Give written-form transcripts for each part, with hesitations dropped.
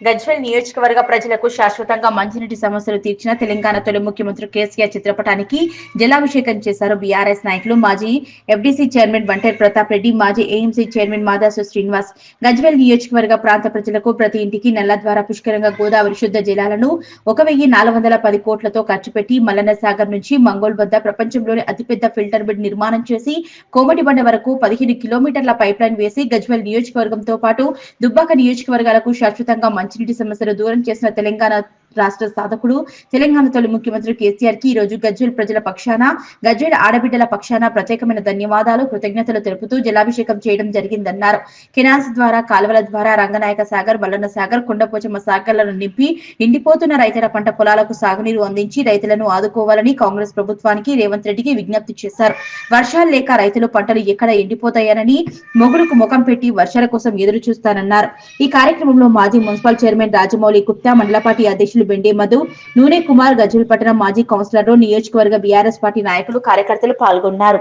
గజ్వేల్ నియోజకవర్గ ప్రజలకు శాశ్వతంగా మంచినీటి సమస్యలు తీర్చిన తెలంగాణ తొలి ముఖ్యమంత్రి కేసీఆర్ చిత్రపటానికి జలాభిషేకం చేశారు బీఆర్ఎస్ నాయకులు. మాజీ ఎఫ్డీసీ చైర్మన్ బంటేర్ ప్రతాప్ రెడ్డి, మాజీ ఏఎంసీ చైర్మన్ మాదాసు శ్రీనివాస్. గజ్వేల్ నియోజకవర్గ ప్రాంత ప్రజలకు ప్రతి ఇంటికి నల్ల ద్వారా పుష్కరంగా గోదావరి శుద్ధ జలాలను 1410 కోట్లతో ఖర్చు పెట్టి మల్లన్న సాగర్ నుంచి మంగోల్ వద్ద ప్రపంచంలోని అతిపెద్ద ఫిల్టర్ బెడ్ నిర్మాణం చేసి కోమటిబండ వరకు 15 కిలోమీటర్ల పైప్ లైన్ వేసి గజ్వేల్ నియోజకవర్గంతో పాటు దుబ్బాక నియోజకవర్గాలకు శాశ్వతంగా మంచినీటి సమస్యలు దూరం చేసిన తెలంగాణ రాష్ట్ర సాధకుడు, తెలంగాణ తొలి ముఖ్యమంత్రి కేసీఆర్ కి ఈ రోజు గజ్వేల్ ప్రజల పక్షాన, గజ్వేల్ ఆడబిడ్డల పక్షాన ప్రత్యేకమైన ధన్యవాదాలు, కృతజ్ఞతలు తెలుపుతూ జలాభిషేకం చేయడం జరిగిందన్నారు. కెనాల్స్ ద్వారా, కాలువల ద్వారా రంగనాయక సాగర్, మల్లన్న సాగర్, కొండపోచమ్మ సాగర్లను నింపి ఎండిపోతున్న రైతుల పంట పొలాలకు సాగునీరు అందించి రైతులను ఆదుకోవాలని కాంగ్రెస్ ప్రభుత్వానికి రేవంత్ రెడ్డికి విజ్ఞప్తి చేశారు. వర్షాలు లేక రైతులు పంటలు ఎక్కడ ఎండిపోతాయనని మొగుడుకు ముఖం పెట్టి వర్షాల కోసం ఎదురు చూస్తానన్నారు. ఈ కార్యక్రమంలో మాజీ మున్సిపల్ చైర్మన్ రాజమౌళి గుప్తా, మండలపార్టీ అధ్యక్షులు బెండే మధు, నూనె కుమార్, గజ్వేల్ పట్టణ మాజీ కౌన్సిలర్లు, నియోజకవర్గ బీఆర్ఎస్ పార్టీ నాయకులు, కార్యకర్తలు పాల్గొన్నారు.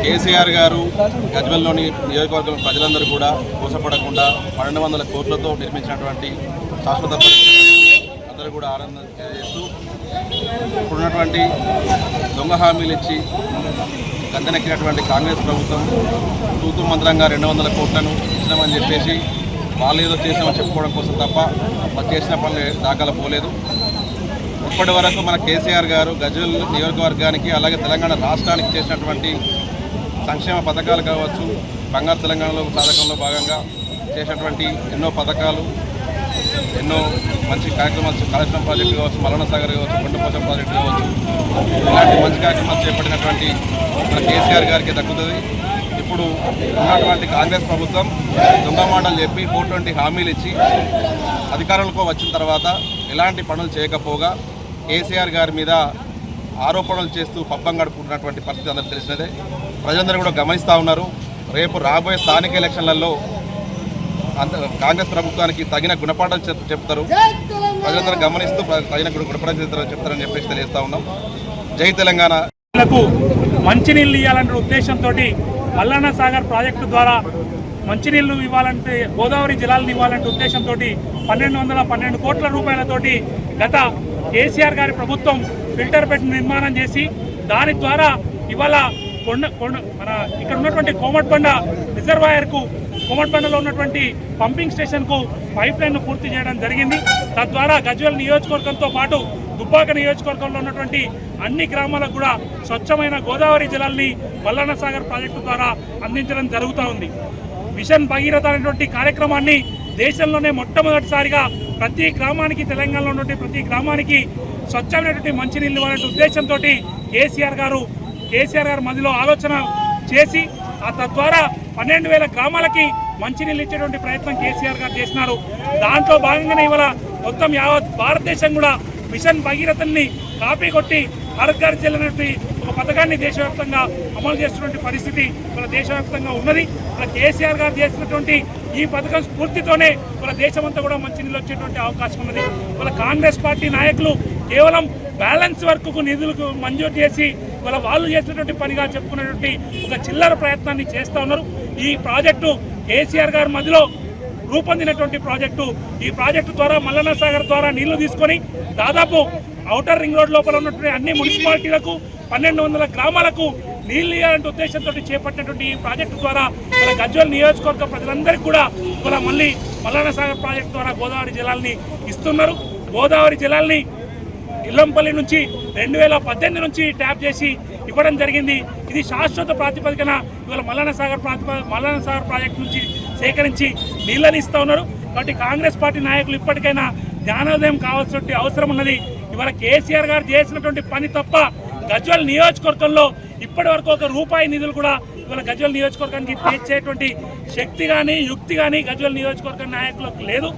కేసీఆర్ గారు గజ్వేల్లోని నియోజకవర్గం ప్రజలందరూ కూడా మోసపడకుండా 1200 కోట్లతో నిర్మించినటువంటి శాశ్వత పరిష్కారం అందరూ కూడా ఆనందం చేస్తూ ఇప్పుడున్నటువంటి దొంగ హామీలు ఇచ్చి గద్దెనెక్కినటువంటి కాంగ్రెస్ ప్రభుత్వం తూతూ మంత్రంగా 200 కోట్లను ఇచ్చినామని చెప్పేసి వాళ్ళు ఏదో చేసినామని చెప్పుకోవడం కోసం తప్ప చేసిన పనులు దాఖలు పోలేదు. ఇప్పటి వరకు మన కేసీఆర్ గారు గజ్వేల్ నియోజకవర్గానికి అలాగే తెలంగాణ రాష్ట్రానికి చేసినటువంటి సంక్షేమ పథకాలు కావచ్చు, బంగారు తెలంగాణలో సాధకంలో భాగంగా చేసినటువంటి ఎన్నో పథకాలు, ఎన్నో మంచి కార్యక్రమాలు, కాళేశ్వరం ప్రాజెక్టు కావచ్చు, మల్లన్న సాగర్ కావచ్చు, కొండపోచమ్మ ప్రాజెక్టు కావచ్చు, ఇలాంటి మంచి కార్యక్రమాలు చేపట్టినటువంటి మన కేసీఆర్ గారికి దక్కుతుంది. ఇప్పుడు ఉన్నటువంటి కాంగ్రెస్ ప్రభుత్వం దొంగ మాటలు చెప్పి 420 హామీలు ఇచ్చి అధికారంలోకి వచ్చిన తర్వాత ఎలాంటి పనులు చేయకపోగా కేసీఆర్ గారి మీద ఆరోపణలు చేస్తూ పబ్బం గడుపుకుంటున్నటువంటి పరిస్థితి అందరికీ తెలిసినదే. ప్రజలందరూ కూడా గమనిస్తూ ఉన్నారు. రేపు రాబోయే స్థానిక ఎలక్షన్లలో కాంగ్రెస్ ప్రభుత్వానికి తగిన గుణపాఠం చెప్తారు. ప్రజలందరూ గమనిస్తూ తగిన గుణపాఠం చెప్తారని చెప్పేసి తెలియజేస్తూ ఉన్నాం. జై తెలంగాణ. మంచినీళ్ళు ఇవ్వాలనే ఉద్దేశంతో మల్లన్న సాగర్ ప్రాజెక్టు ద్వారా మంచినీళ్లు ఇవ్వాలంటే, గోదావరి జలాలను ఇవ్వాలంటే ఉద్దేశంతో 1212 కోట్ల రూపాయలతోటి గత కేసీఆర్ గారి ప్రభుత్వం ఫిల్టర్ బెడ్ నిర్మాణం చేసి దాని ద్వారా ఇవాళ మన ఇక్కడ ఉన్నటువంటి కోమటిబండ రిజర్వాయర్కు, కోమటిబండలో ఉన్నటువంటి పంపింగ్ స్టేషన్కు పైప్ లైన్ను పూర్తి చేయడం జరిగింది. తద్వారా గజ్వేల్ నియోజకవర్గంతో పాటు దుబ్బాక నియోజకవర్గంలో ఉన్నటువంటి అన్ని గ్రామాలకు కూడా స్వచ్ఛమైన గోదావరి జలాల్ని మల్లన్న సాగర్ ప్రాజెక్టు ద్వారా అందించడం జరుగుతూ ఉంది. మిషన్ భగీరథ అనేటువంటి కార్యక్రమాన్ని దేశంలోనే మొట్టమొదటిసారిగా ప్రతి గ్రామానికి, తెలంగాణలో ఉన్నటువంటి ప్రతి గ్రామానికి స్వచ్ఛమైనటువంటి మంచినీళ్ళు ఇవ్వాలనే ఉద్దేశంతో కేసీఆర్ గారు మధ్యలో ఆలోచన చేసి తద్వారా 12,000 గ్రామాలకి మంచినీళ్ళు ఇచ్చేటువంటి ప్రయత్నం కేసీఆర్ గారు చేసినారు. దాంట్లో భాగంగానే ఇవాళ మొత్తం యావత్ భారతదేశం కూడా మిషన్ భగీరథని కాపీ కొట్టి హర్ ఘర్ జల్ అనేటువంటి ఒక పథకాన్ని దేశవ్యాప్తంగా అమలు చేస్తున్నటువంటి పరిస్థితి మన దేశవ్యాప్తంగా ఉన్నది. మన కేసీఆర్ గారు చేసినటువంటి ఈ పథకం స్ఫూర్తితోనే మన దేశమంతా కూడా మంచినీళ్ళు వచ్చేటువంటి అవకాశం ఉన్నది. మన కాంగ్రెస్ పార్టీ నాయకులు కేవలం బ్యాలెన్స్ వర్క్కు నిధులకు మంజూరు చేసి వాళ్ళు చేసినటువంటి పనిగా చెప్పుకున్నటువంటి ఒక చిల్లర ప్రయత్నాన్ని చేస్తూ ఉన్నారు. ఈ ప్రాజెక్టు కేసీఆర్ గారి మధ్యలో రూపొందినటువంటి ప్రాజెక్టు. ఈ ప్రాజెక్టు ద్వారా మల్లన్న సాగర్ ద్వారా నీళ్లు తీసుకొని దాదాపు ఔటర్ రింగ్ రోడ్ లోపల ఉన్నటువంటి అన్ని మున్సిపాలిటీలకు 1200 గ్రామాలకు నీళ్లు ఇవ్వాలంటే ఉద్దేశంతో చేపట్టినటువంటి ఈ ప్రాజెక్టు ద్వారా మన గజ్వేల్ నియోజకవర్గ ప్రజలందరికీ కూడా మళ్ళీ మల్లన్న సాగర్ ప్రాజెక్టు ద్వారా గోదావరి జలాల్ని ఇస్తున్నారు. గోదావరి జలాల్ని ఇల్లంపల్లి నుంచి 2018 నుంచి ట్యాప్ చేసి ఇవ్వడం జరిగింది. ఇది శాశ్వత ప్రాతిపదికన ఇవాళ మల్లన్న సాగర్ ప్రాజెక్టు నుంచి సేకరించి నీళ్ళని ఇస్తూ ఉన్నారు. కాబట్టి కాంగ్రెస్ పార్టీ నాయకులు ఇప్పటికైనా జ్ఞానోదయం కావాల్సిన అవసరం ఉన్నది. ఇవాళ కేసీఆర్ గారు చేసినటువంటి పని తప్ప గజ్వేల్ నియోజకవర్గంలో ఇప్పటి వరకు ₹1 నిధులు కూడా ఇవాళ గజ్వేల్ నియోజకవర్గానికి తెచ్చేటువంటి శక్తి కానీ యుక్తి కానీ గజ్వేల్ నియోజకవర్గ నాయకులకు లేదు.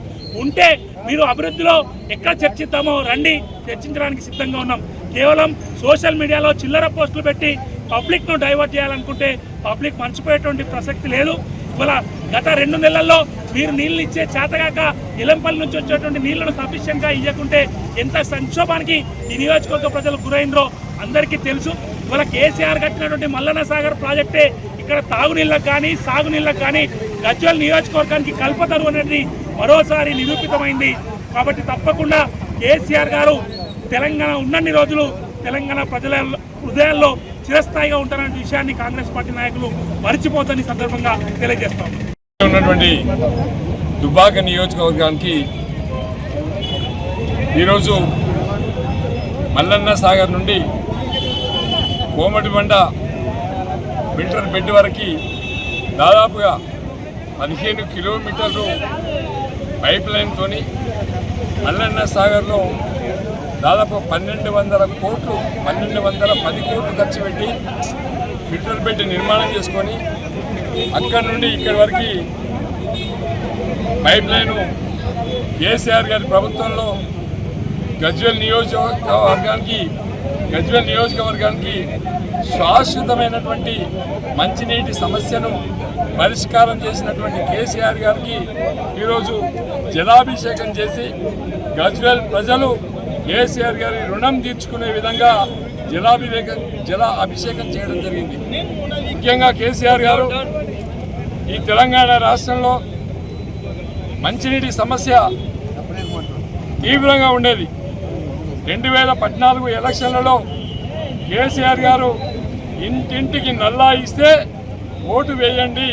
ఉంటే మీరు అభివృద్ధిలో ఎక్కడ చర్చిద్దామో రండి, చర్చించడానికి సిద్ధంగా ఉన్నాం. కేవలం సోషల్ మీడియాలో చిల్లర పోస్టులు పెట్టి పబ్లిక్ను డైవర్ట్ చేయాలనుకుంటే పబ్లిక్ మర్చిపోయేటువంటి ప్రసక్తి లేదు. ఇవాళ గత 2 నెలల్లో మీరు నీళ్ళు ఇచ్చే చేతగాక ఇలంపల్లి నుంచి వచ్చేటువంటి నీళ్లను సఫిషియెంట్గా ఇవ్వకుంటే ఎంత సంక్షోభానికి ఈ నియోజకవర్గ ప్రజలు గురైనరో అందరికీ తెలుసు. ఇవాళ కేసీఆర్ కట్టినటువంటి మల్లన్న సాగర్ ప్రాజెక్టే ఇక్కడ తాగునీళ్ళకు కానీ సాగునీళ్ళకు కానీ గజ్వేల్ నియోజకవర్గానికి కల్పతరు అనేది మరోసారి నిరూపితమైంది. కాబట్టి తప్పకుండా కేసీఆర్ గారు తెలంగాణ ఉన్నన్ని రోజులు తెలంగాణ ప్రజల హృదయాల్లో చిరస్థాయిగా ఉంటారనే విషయాన్ని కాంగ్రెస్ పార్టీ నాయకులు మరిచిపోతని సందర్భంగా తెలియజేస్తాం. ఉన్నటువంటి దుబ్బాక నియోజకవర్గానికి ఈరోజు మల్లన్న సాగర్ నుండి కోమటిబండ మీటర్ బెడ్ వరకు దాదాపుగా 15 కిలోమీటర్లు పైప్ లైన్తో మల్లన్న సాగర్లో దాదాపు 1210 కోట్లు ఖర్చు పెట్టి మీటర్ బెడ్ నిర్మాణం చేసుకొని అక్కడి నుండి ఇక్కడి వరకు పైప్ లైను కేసీఆర్ గారి ప్రభుత్వంలో గజ్వేల్ నియోజకవర్గానికి శాశ్వతమైనటువంటి మంచినీటి సమస్యను పరిష్కారం చేసినటువంటి కేసీఆర్ గారికి ఈరోజు జలాభిషేకం చేసి గజ్వేల్ ప్రజలు కేసీఆర్ గారి రుణం తీర్చుకునే విధంగా జల అభిషేకం చేయడం జరిగింది. ముఖ్యంగా కేసీఆర్ గారు ఈ తెలంగాణ రాష్ట్రంలో మంచినీటి సమస్య తీవ్రంగా ఉండేది. 2014 ఎలక్షన్లలో కేసీఆర్ గారు ఇంటింటికి నల్లా ఇస్తే ఓటు వేయండి,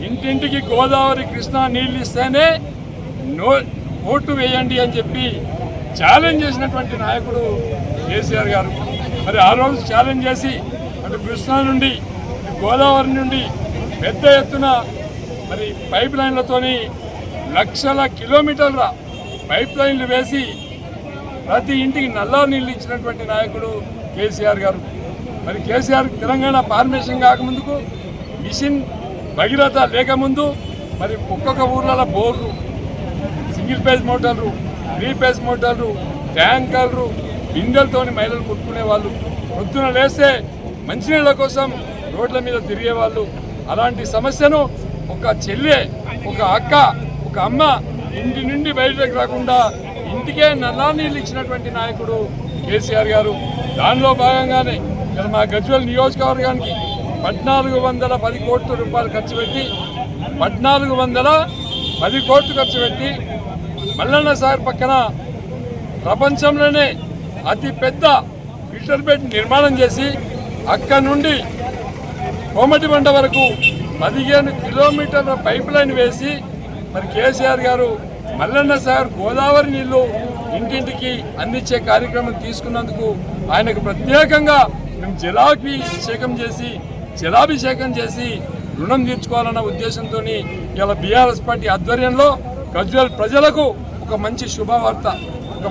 ఇంటింటికి గోదావరి కృష్ణా నీళ్ళు ఇస్తేనే ఓటు వేయండి అని చెప్పి ఛాలెంజ్ చేసినటువంటి నాయకుడు కేసీఆర్ గారు. మరి ఆ రోజు ఛాలెంజ్ చేసి అటు కృష్ణా నుండి గోదావరి నుండి పెద్ద ఎత్తున మరి పైప్ లైన్లతోని లక్షల కిలోమీటర్ల పైప్ లైన్లు వేసి ప్రతి ఇంటికి నల్లా నీళ్ళు ఇచ్చినటువంటి నాయకుడు కేసీఆర్ గారు. మరి కేసీఆర్ తెలంగాణ ఫార్మేషన్ కాకముందుకు మిషన్ భగీరథ లేకముందు మరి ఒక్కొక్క ఊర్లలో బోర్లు, సింగిల్ పేజ్ మోటార్లు, 3 పేజ్ మోటార్లు, ట్యాంకర్లు, బిందెలతోని మహిళలు కొట్టుకునేవాళ్ళు. పొద్దున లేస్తే మంచినీళ్ళ కోసం రోడ్ల మీద తిరిగేవాళ్ళు. అలాంటి సమస్యను ఒక చెల్లె, ఒక అక్క, ఒక అమ్మ ఇంటి నుండి బయటకు రాకుండా ఇంటికే నల్లా నీళ్ళు ఇచ్చినటువంటి నాయకుడు కేసీఆర్ గారు. దానిలో భాగంగానే ఇక్కడ మా గజ్వేల్ నియోజకవర్గానికి 1410 కోట్ల రూపాయలు ఖర్చు పెట్టి 1410 కోట్లు ఖర్చు పెట్టి మల్లన్న సాగర్ పక్కన ప్రపంచంలోనే అతి పెద్ద ఫిల్టర్ బెడ్ నిర్మాణం చేసి అక్కడ నుండి కోమటిబండ వరకు 15 కిలోమీటర్ల పైప్ లైన్ వేసి మరి కేసీఆర్ గారు మల్లన్న సాగర్ గోదావరి నీళ్లు ఇంటింటికి అందించే కార్యక్రమం తీసుకున్నందుకు ఆయనకు ప్రత్యేకంగా మేము జలాభిషేకం చేసి రుణం తీర్చుకోవాలన్న ఉద్దేశంతో ఇలా బీఆర్ఎస్ పార్టీ ఆధ్వర్యంలో గజ్వేల్ ప్రజలకు ఒక మంచి శుభవార్త, ఒక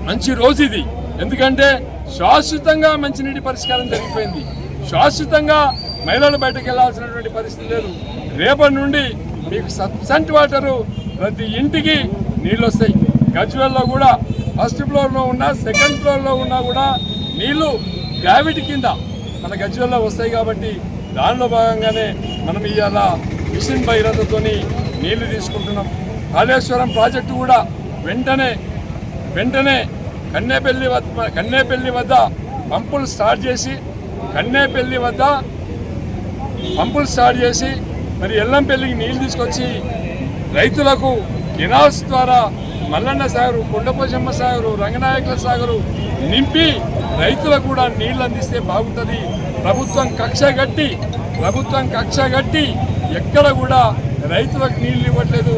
మంచి రోజు ఇది. ఎందుకంటే శాశ్వతంగా మంచినీటి పరిష్కారం జరిగిపోయింది. శాశ్వతంగా మహిళలు బయటకు వెళ్లాల్సినటువంటి పరిస్థితి లేదు. రేపటి నుండి మీకు సబ్సెంట్ వాటరు ప్రతి ఇంటికి నీళ్ళు వస్తాయి. గజ్వేల్లో కూడా ఫస్ట్ ఫ్లోర్లో ఉన్నా, సెకండ్ ఫ్లోర్లో ఉన్నా కూడా నీళ్లు గ్రావిటీ కింద మన గజ్వేల్లో వస్తాయి. కాబట్టి దానిలో భాగంగానే మనం ఇవాళ మిషన్ భగీరథతోని నీళ్లు తీసుకుంటున్నాం. కాళేశ్వరం ప్రాజెక్టు కూడా వెంటనే కన్నేపల్లి వద్ద పంపులు స్టార్ట్ చేసి మరి ఎల్లంపల్లికి నీళ్లు తీసుకొచ్చి రైతులకు కెనాల్స్ ద్వారా మల్లన్న సాగరు, కొండపోచమ్మ సాగరు, రంగనాయకుల సాగరు నింపి రైతులకు కూడా నీళ్లు అందిస్తే బాగుంటుంది. ప్రభుత్వం కక్ష గట్టి ఎక్కడ కూడా రైతులకు నీళ్లు ఇవ్వట్లేదు.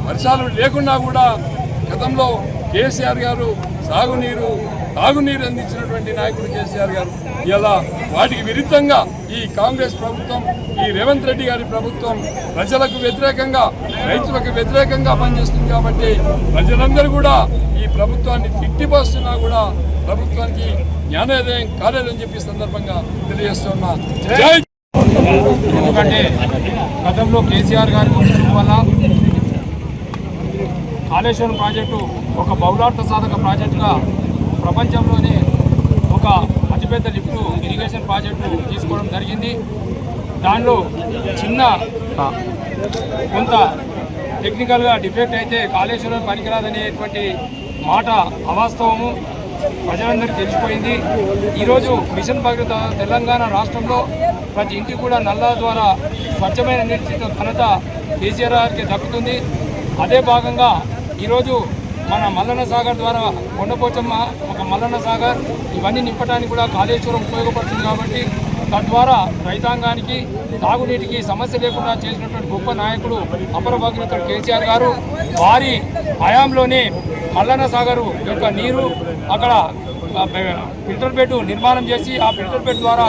వర్షాలు లేకున్నా కూడా గతంలో కేసీఆర్ గారు తాగునీరు అందించినటువంటి నాయకుడు కేసీఆర్ గారు. ఇలా వాటికి విరుద్ధంగా ఈ కాంగ్రెస్ ప్రభుత్వం, ఈ రేవంత్ రెడ్డి గారి ప్రభుత్వం ప్రజలకు వ్యతిరేకంగా, రైతులకు వ్యతిరేకంగా పనిచేస్తుంది. కాబట్టి ప్రజలందరూ కూడా ఈ ప్రభుత్వాన్ని తిట్టిపోస్తున్నా కూడా ప్రభుత్వానికి జ్ఞానోదయం కాలేదని చెప్పి సందర్భంగా తెలియజేస్తున్నా. జై. ఎందుకంటే గతంలో కేసీఆర్ గారి వల్ల కాళేశ్వరం ప్రాజెక్టు ఒక బహుళార్థ సాధక ప్రాజెక్టుగా ప్రపంచంలోనే ఒక అతిపెద్ద లిఫ్ట్ ఇరిగేషన్ ప్రాజెక్టు తీసుకోవడం జరిగింది. దానిలో చిన్న కొంత టెక్నికల్గా డిఫెక్ట్ అయితే కాళేశ్వరం పనికిరాదనేటువంటి మాట అవాస్తవము. ప్రజలందరికీ తెలిసిపోయింది. ఈరోజు మిషన్ భగీరథ తెలంగాణ రాష్ట్రంలో ప్రతి ఇంటికి కూడా నల్లా ద్వారా స్వచ్ఛమైన నీటి ఘనత కేసీఆర్ గారికి దక్కుతుంది. అదే భాగంగా ఈరోజు మన మల్లన్న సాగర్ ద్వారా కొండపోచమ్మ ఒక మల్లన్న సాగర్ ఇవన్నీ నింపడానికి కూడా కాళేశ్వరం ఉపయోగపడుతుంది. కాబట్టి తద్వారా రైతాంగానికి తాగునీటికి సమస్య లేకుండా చేసినటువంటి గొప్ప నాయకుడు అపర భగీరథుడు కేసీఆర్ గారు. వారి హయాంలోనే మల్లన్న సాగర్ యొక్క నీరు అక్కడ ఫిల్టర్ బెడ్ నిర్మాణం చేసి ఆ ఫిల్టర్ బెడ్ ద్వారా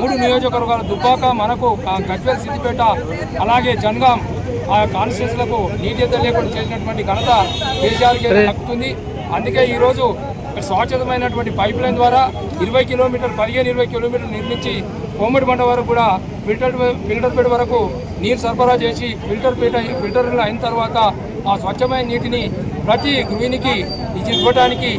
3 నియోజకవర్గాలు దుబ్బాక, మనకు గజ్వేల్, సిద్దిపేట అలాగే జనగాం ఆ కాన్స్టిట్యూన్సీలకు నీటి ఎద్దడి లేకుండా చేసినటువంటి ఘనత కేసీఆర్కి దక్కుతుంది. అందుకే ఈరోజు స్వచ్ఛతమైనటువంటి పైప్ లైన్ ద్వారా 15 కిలోమీటర్లు నిర్మించి కోమటి బండ వరకు కూడా ఫిల్టర్ బెడ్ వరకు నీరు సరఫరా చేసి ఫిల్టర్లు అయిన తర్వాత ఆ స్వచ్ఛమైన నీటిని ప్రతి గృహిణికి ఇవ్వడానికి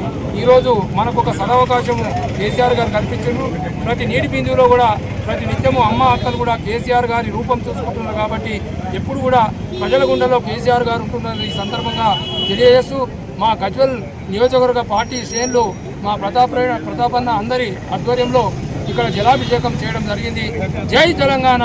ఈరోజు మనకు ఒక సదవకాశము కేసీఆర్ గారు కల్పించారు. ప్రతి నీటి బిందువులో కూడా ప్రతి నిత్యము అమ్మ అక్కలు కూడా కేసీఆర్ గారి రూపం చూసుకుంటున్నారు. కాబట్టి ఎప్పుడు కూడా ప్రజల గుండెలో కేసీఆర్ గారు ఉంటున్నారు. ఈ సందర్భంగా తెలియజేస్తూ మా గజ్వేల్ నియోజకవర్గ పార్టీ శ్రేణులు మా ప్రతాపన్న అందరి ఆధ్వర్యంలో ఇక్కడ జలాభిషేకం చేయడం జరిగింది. జై తెలంగాణ.